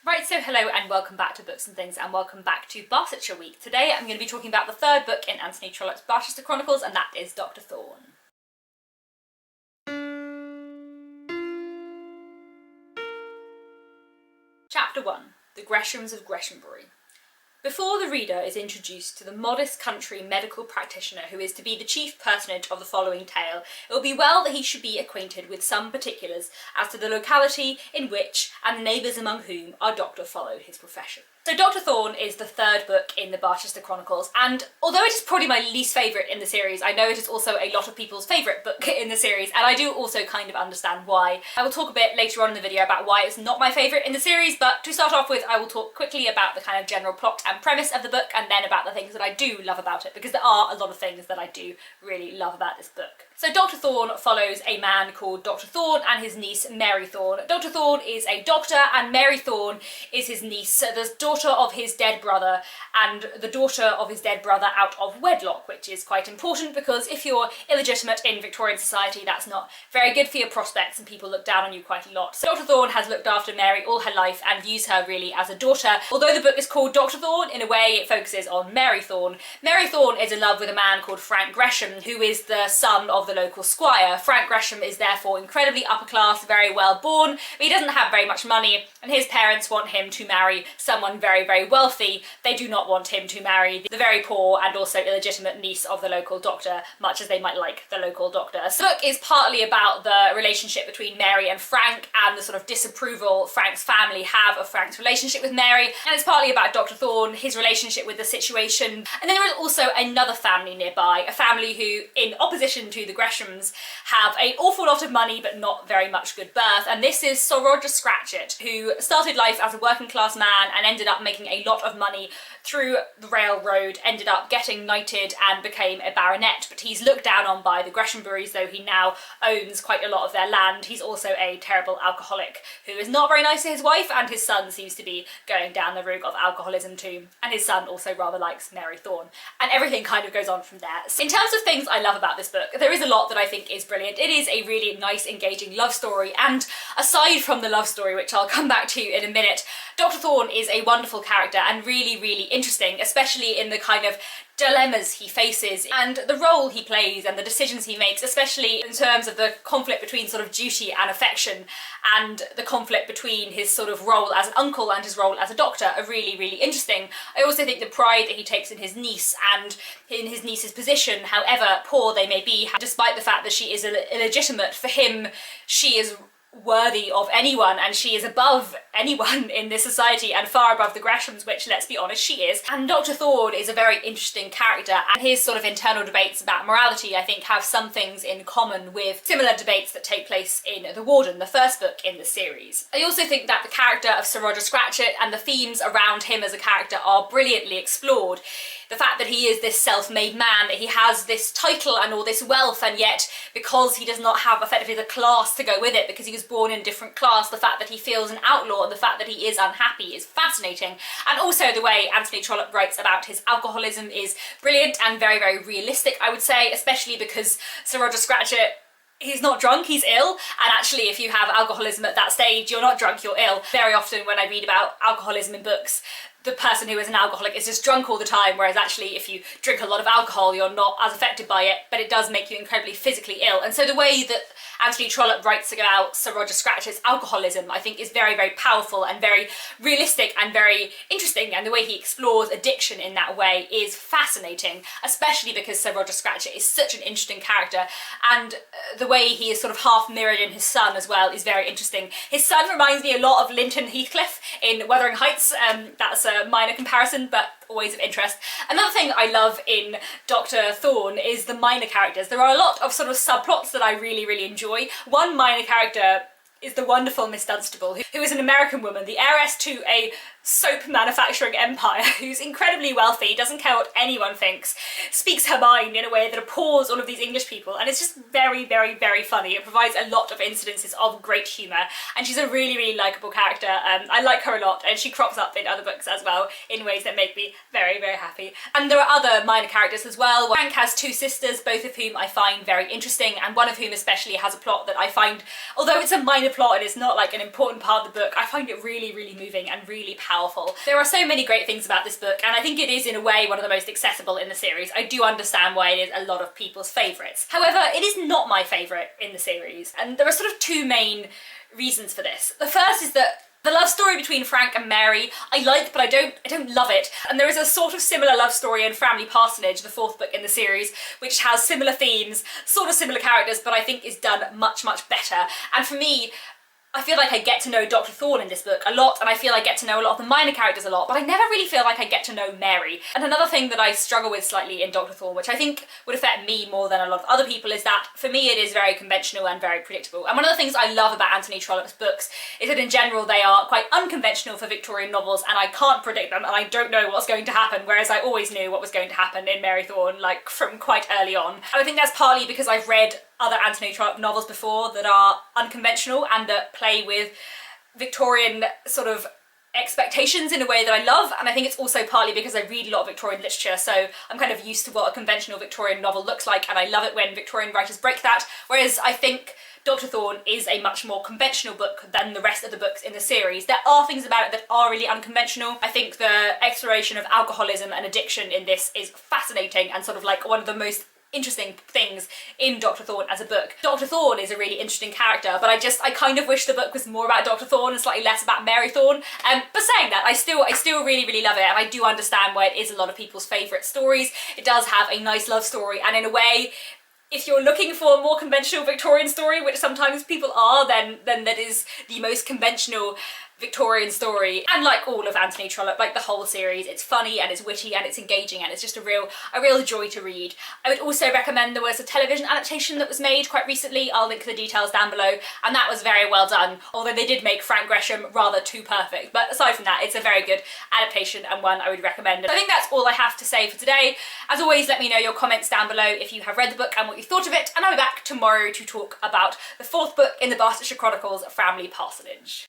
Right, so hello and welcome back to Books and Things, and welcome back to Barsetshire Week. Today I'm going to be talking about the third book in Antony Trollope's Barsetshire Chronicles, and that is Dr. Thorne. Chapter 1. The Greshams of Greshambury. Before the reader is introduced to the modest country medical practitioner who is to be the chief personage of the following tale, it will be well that he should be acquainted with some particulars as to the locality in which, and the neighbours among whom, our doctor followed his profession. So Dr. Thorne is the third book in the Barsetshire Chronicles, and although it is probably my least favourite in the series, I know it is also a lot of people's favourite book in the series, and I do also kind of understand why. I will talk a bit later on in the video about why it's not my favourite in the series, but to start off with, I will talk quickly about the kind of general plot and premise of the book, and then about the things that I do love about it, because there are a lot of things that I do really love about this book. So Dr. Thorne follows a man called Dr. Thorne and his niece Mary Thorne. Dr. Thorne is a doctor and Mary Thorne is his niece, the daughter of his dead brother, and the daughter of his dead brother out of wedlock, which is quite important because if you're illegitimate in Victorian society, that's not very good for your prospects and people look down on you quite a lot. So Dr. Thorne has looked after Mary all her life and views her really as a daughter. Although the book is called Dr. Thorne, in a way it focuses on Mary Thorne. Mary Thorne is in love with a man called Frank Gresham, who is the son of the local squire. Frank Gresham is therefore incredibly upper class, very well born, but he doesn't have very much money, and his parents want him to marry someone very, very wealthy. They do not want him to marry the very poor and also illegitimate niece of the local doctor, much as they might like the local doctor. So the book is partly about the relationship between Mary and Frank and the sort of disapproval Frank's family have of Frank's relationship with Mary, and it's partly about Dr. Thorne, his relationship with the situation. And then there is also another family nearby, a family who, in opposition to the Greshams, have an awful lot of money but not very much good birth, and this is Sir Roger Scratchit, who started life as a working class man and ended up making a lot of money through the railroad, ended up getting knighted and became a baronet, but he's looked down on by the Greshamburys, though he now owns quite a lot of their land. He's also a terrible alcoholic who is not very nice to his wife, and his son seems to be going down the route of alcoholism too, and his son also rather likes Mary Thorne, and everything kind of goes on from there. So in terms of things I love about this book, there is a lot that I think is brilliant. It is a really nice, engaging love story, and aside from the love story, which I'll come back to in a minute, Dr. Thorne is a wonderful character and really, really interesting, especially in the kind of dilemmas he faces and the role he plays and the decisions he makes, especially in terms of the conflict between sort of duty and affection, and the conflict between his sort of role as an uncle and his role as a doctor are really, really interesting. I also think the pride that he takes in his niece and in his niece's position, however poor they may be, despite the fact that she is illegitimate, for him she is worthy of anyone and she is above anyone in this society and far above the Greshams, which, let's be honest, she is. And Dr. Thorne is a very interesting character, and his sort of internal debates about morality I think have some things in common with similar debates that take place in The Warden, the first book in the series. I also think that the character of Sir Roger Scratchit and the themes around him as a character are brilliantly explored. The fact that he is this self-made man, that he has this title and all this wealth, and yet because he does not have effectively the class to go with it, because he was born in a different class, the fact that he feels an outlaw and the fact that he is unhappy is fascinating. And also the way Antony Trollope writes about his alcoholism is brilliant and very, very realistic, I would say, especially because Sir Roger Scratchit, he's not drunk, he's ill, and actually if you have alcoholism at that stage, you're not drunk, you're ill. Very often when I read about alcoholism in books, the person who is an alcoholic is just drunk all the time, whereas actually if you drink a lot of alcohol you're not as affected by it, but it does make you incredibly physically ill. And so the way that Antony Trollope writes about Sir Roger Scratchit's alcoholism I think is very, very powerful and very realistic and very interesting, and the way he explores addiction in that way is fascinating, especially because Sir Roger Scratchit is such an interesting character, and the way he is sort of half mirrored in his son as well is very interesting. His son reminds me a lot of Linton Heathcliff in Wuthering Heights. That's a minor comparison, but always of interest. Another thing I love in Dr. Thorne is the minor characters. There are a lot of sort of subplots that I really, really enjoy. One minor character is the wonderful Miss Dunstable, who is an American woman, the heiress to a soap manufacturing empire, who's incredibly wealthy, doesn't care what anyone thinks, speaks her mind in a way that appalls all of these English people, and it's just very, very, very funny. It provides a lot of incidences of great humour, and she's a really, really likeable character. I like her a lot, and she crops up in other books as well in ways that make me very, very happy. And there are other minor characters as well. Frank has two sisters, both of whom I find very interesting, and one of whom especially has a plot that I find, although it's a minor plot and it's not like an important part of the book, I find it really, really moving and really powerful. There are so many great things about this book, and I think it is in a way one of the most accessible in the series. I do understand why it is a lot of people's favourites. However, it is not my favourite in the series, and there are sort of two main reasons for this. The first is that the love story between Frank and Mary I like, but I don't love it. And there is a sort of similar love story in Family Parsonage, the fourth book in the series, which has similar themes, sort of similar characters, but I think is done much, much better. And for me, I feel like I get to know Dr. Thorne in this book a lot, and I feel I get to know a lot of the minor characters a lot, but I never really feel like I get to know Mary. And another thing that I struggle with slightly in Dr. Thorne, which I think would affect me more than a lot of other people, is that for me it is very conventional and very predictable. And one of the things I love about Antony Trollope's books is that in general they are quite unconventional for Victorian novels, and I can't predict them, and I don't know what's going to happen, whereas I always knew what was going to happen in Mary Thorne, like from quite early on. And I think that's partly because I've read other Antony Trollope novels before that are unconventional and that play with Victorian sort of expectations in a way that I love, and I think it's also partly because I read a lot of Victorian literature, so I'm kind of used to what a conventional Victorian novel looks like, and I love it when Victorian writers break that, whereas I think Dr. Thorne is a much more conventional book than the rest of the books in the series. There are things about it that are really unconventional. I think the exploration of alcoholism and addiction in this is fascinating and sort of like one of the most interesting things in Dr. Thorne as a book. Dr. Thorne is a really interesting character, but I kind of wish the book was more about Dr. Thorne and slightly less about Mary Thorne. But saying that, I still really, really love it, and I do understand why it is a lot of people's favourite stories. It does have a nice love story, and in a way, if you're looking for a more conventional Victorian story, which sometimes people are, then that is the most conventional Victorian story. And like all of Antony Trollope, like the whole series, it's funny and it's witty and it's engaging and it's just a real joy to read. I would also recommend, there was a television adaptation that was made quite recently, I'll link the details down below, and that was very well done, although they did make Frank Gresham rather too perfect. But aside from that, it's a very good adaptation and one I would recommend. I think that's all I have to say for today. As always, let me know your comments down below if you have read the book and what you thought of it, and I'll be back tomorrow to talk about the fourth book in the Barsetshire Chronicles, Family Parsonage.